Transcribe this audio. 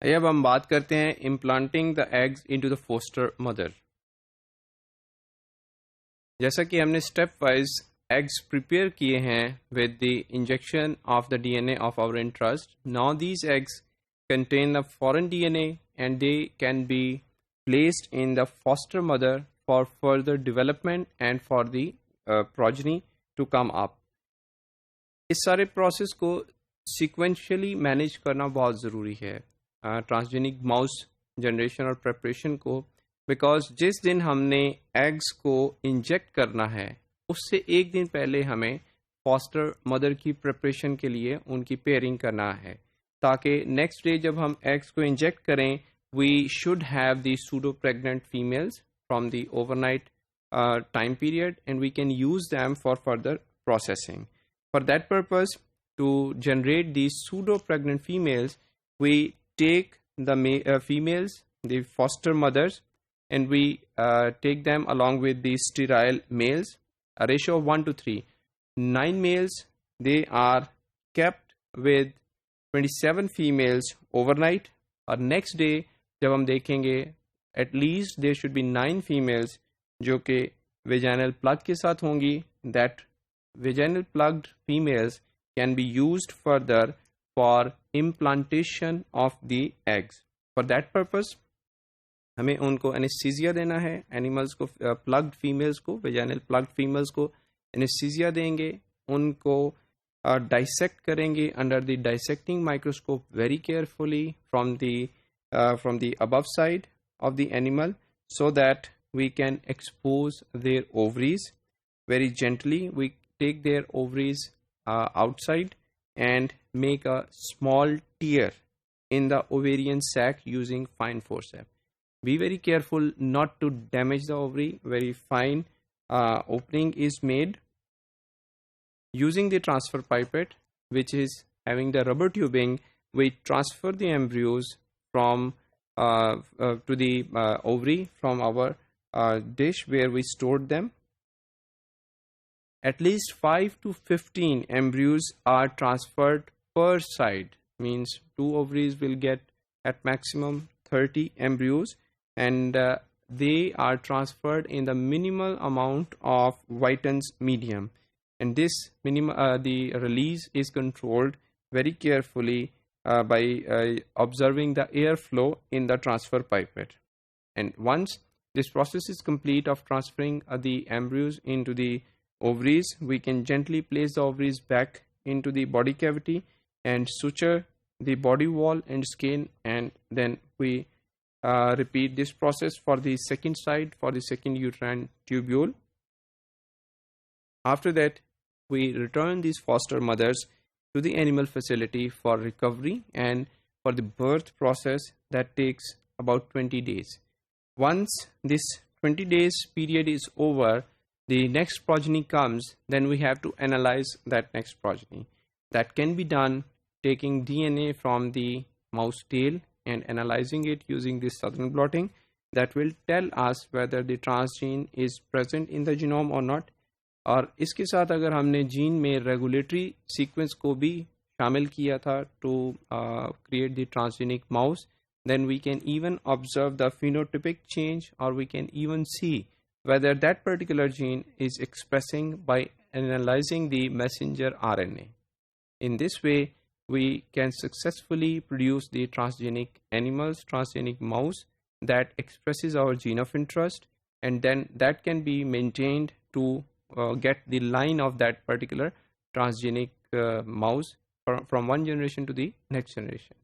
आइए अब हम बात करते हैं implanting the eggs into the foster mother. जैसा कि हमने स्टेप वाइज एग्स प्रिपेयर किए हैं with the injection of the DNA of our interest, now these eggs contain a foreign DNA and they can be placed in the foster mother for further development and for the progeny to come up। इस सारे process को sequentially manage करना बहुत ज़रूरी है transgenic mouse generation और preparation को, because जिस दिन हमने एग्स को इंजेक्ट करना है उससे एक दिन पहले हमें फॉस्टर मदर की प्रिपरेशन के लिए उनकी पेयरिंग करना है, ताकि नेक्स्ट डे जब हम एग्स को इंजेक्ट करें we should have the pseudo pregnant females from the overnight time period and we can use them for further processing. For that purpose, to generate these pseudo-pregnant females, we take the females, the foster mothers, and we take them along with the sterile males, a ratio of 1 to 3. 9 males, they are kept with 27 females overnight. और next day, जब हम देखेंगे, at least there should be 9 females जो कि vaginal plug के साथ होंगी, that vaginal plugged females can be used further for implantation of the eggs. For that purpose हमें उनको एनेस्थीसिया देना है। एनिमल्स को प्लग्ड फीमेल्स को, वेजाइनल प्लग्ड फीमेल्स को एनेस्थीसिया देंगे, उनको डाइसेक्ट करेंगे under the dissecting microscope very carefully from the above side of the animal, so that we can expose their ovaries very gently. We take their ovaries outside and make a small tear in the ovarian sac using fine forceps. Be very careful not to damage the ovary. Very fine opening is made using the transfer pipette, which is having the rubber tubing. We transfer the embryos from to the ovary from our dish where we stored them. At least 5 to 15 embryos are transferred per side, means 2 ovaries will get at maximum 30 embryos, and they are transferred in the minimal amount of Whiten's medium, and this the release is controlled very carefully by observing the airflow in the transfer pipette. And once this process is complete of transferring the embryos into the ovaries, we can gently place the ovaries back into the body cavity and suture the body wall and skin, and then we repeat this process for the second side, for the second uterine tubule. After that, we return these foster mothers to the animal facility for recovery and for the birth process that takes about 20 days. Once this 20 days period is over, the next progeny comes, then we have to analyze that next progeny. That can be done taking DNA from the mouse tail and analyzing it using this southern blotting. That will tell us whether the transgene is present in the genome or not. और इसके साथ अगर हमने gene में regulatory sequence को भी शामिल किया था to create the transgenic mouse, then we can even observe the phenotypic change, or we can even see whether that particular gene is expressing by analyzing the messenger RNA. In this way, we can successfully produce the transgenic animals, transgenic mouse that expresses our gene of interest, and then that can be maintained to get the line of that particular transgenic mouse from one generation to the next generation.